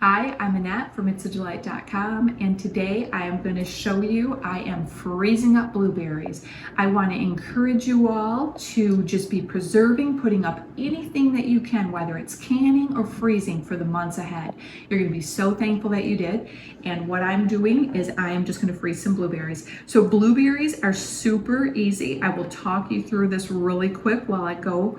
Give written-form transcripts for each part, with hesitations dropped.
Hi, I'm Annette from itsADelight.com, and today I am going to show you I am freezing up blueberries. I want to encourage you all to just be preserving, putting up anything that you can, whether it's canning or freezing for the months ahead. You're going to be so thankful that you did. And what I'm doing is I am just going to freeze some blueberries. So blueberries are super easy. I will talk you through this really quick while I go.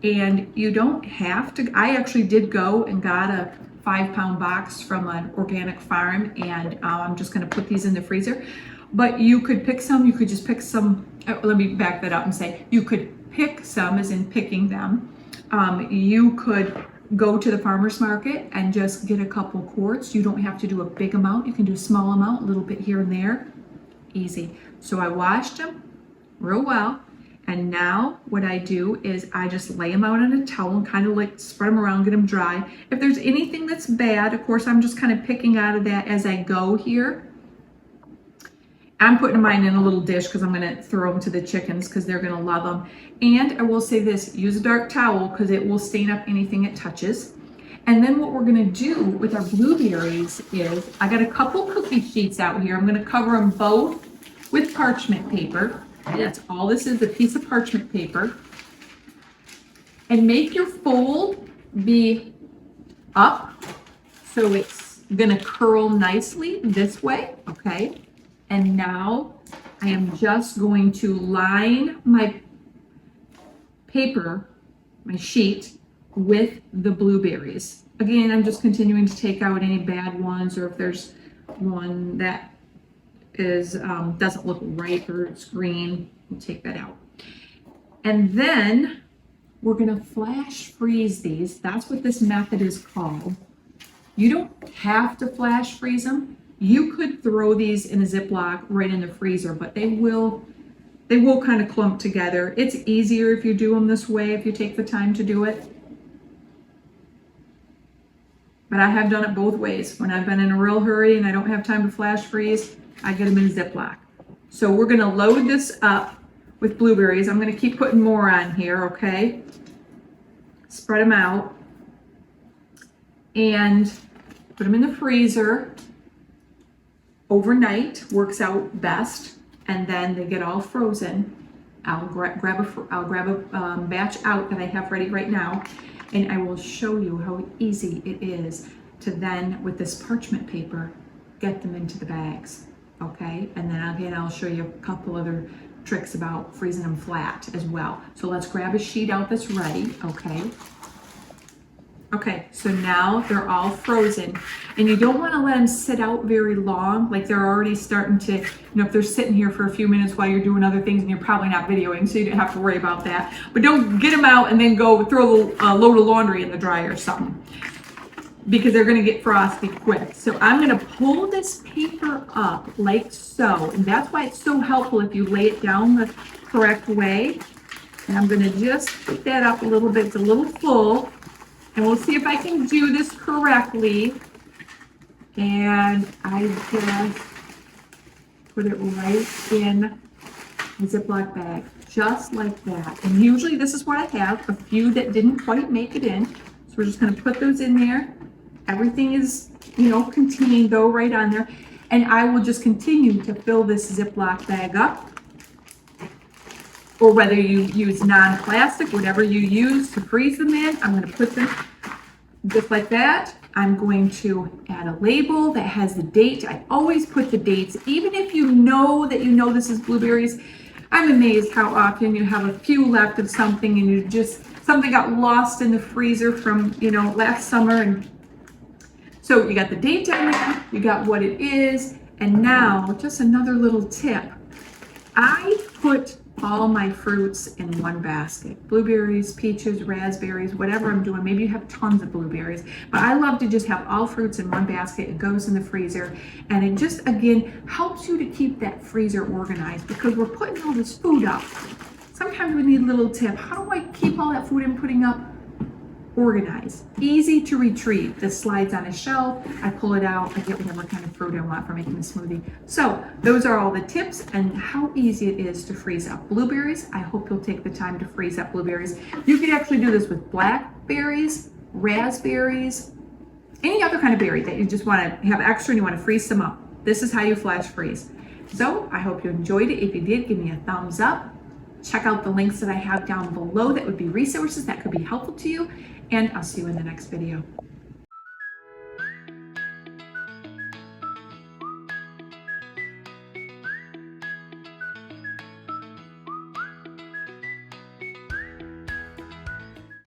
And you don't have to, I actually did go and got a 5-pound box from an organic farm, and I'm just going to put these in the freezer. But you could pick some, you could just pick some. Let me back that up and say you could pick some, as in picking them. You could go to the farmer's market and just get a couple quarts. You don't have to do a big amount. You can do a small amount, a little bit here and there. Easy. So I washed them real well. And now what I do is I just lay them out on a towel and kind of like spread them around, get them dry. If there's anything that's bad, of course, I'm just kind of picking out of that as I go here. I'm putting mine in a little dish because I'm going to throw them to the chickens because they're going to love them. And I will say this, use a dark towel because it will stain up anything it touches. And then what we're going to do with our blueberries is I got a couple cookie sheets out here. I'm going to cover them both with parchment paper. That's all this is, a piece of parchment paper. And make your fold be up so it's gonna curl nicely this way, okay? And now I am just going to line my paper, my sheet, with the blueberries. Again, I'm just continuing to take out any bad ones, or if there's one that is doesn't look right or it's green, we'll take that out. And then we're going to flash freeze these. That's what this method is called. You don't have to flash freeze them. You could throw these in a Ziploc right in the freezer, but they will kind of clump together. It's easier if you do them this way, if you take the time to do it. But I have done it both ways. When I've been in a real hurry and I don't have time to flash freeze, I get them in Ziploc. So we're going to load this up with blueberries. I'm going to keep putting more on here, okay? Spread them out and put them in the freezer overnight. Works out best, and then they get all frozen. I'll grab a batch out that I have ready right now, and I will show you how easy it is to then, with this parchment paper, get them into the bags. Okay, and then again, I'll show you a couple other tricks about freezing them flat as well. So let's grab a sheet out that's ready, okay? Okay, so now they're all frozen, and you don't want to let them sit out very long. Like they're already starting to, if they're sitting here for a few minutes while you're doing other things, and you're probably not videoing, so you don't have to worry about that. But don't get them out and then go throw a load of laundry in the dryer or something, because they're going to get frosty quick. So I'm going to pull this paper up like so, and that's why it's so helpful if you lay it down the correct way. And I'm going to just put that up a little bit. It's a little full, and we'll see if I can do this correctly. And I just put it right in a Ziploc bag, just like that. And usually this is what I have, a few that didn't quite make it in. So we're just going to put those in there. Everything is, contained though right on there. And I will just continue to fill this Ziploc bag up. Or whether you use non-plastic, whatever you use to freeze them in, I'm going to put them just like that. I'm going to add a label that has the date. I always put the dates, even if you know this is blueberries. I'm amazed how often you have a few left of something and something got lost in the freezer from, last summer. And so you got the date on there, you got what it is, and now just another little tip. I put all my fruits in one basket. Blueberries, peaches, raspberries, whatever I'm doing. Maybe you have tons of blueberries, but I love to just have all fruits in one basket. It goes in the freezer, and it just, again, helps you to keep that freezer organized, because we're putting all this food up. Sometimes we need a little tip. How do I keep all that food I'm putting up organized? Easy to retrieve. This slides on a shelf. I pull it out. I get whatever kind of fruit I want for making a smoothie. So those are all the tips and how easy it is to freeze up blueberries. I hope you'll take the time to freeze up blueberries. You could actually do this with blackberries, raspberries, any other kind of berry that you just want to have extra and you want to freeze some up. This is how you flash freeze. So I hope you enjoyed it. If you did, give me a thumbs up. Check out the links that I have down below that would be resources that could be helpful to you. And I'll see you in the next video.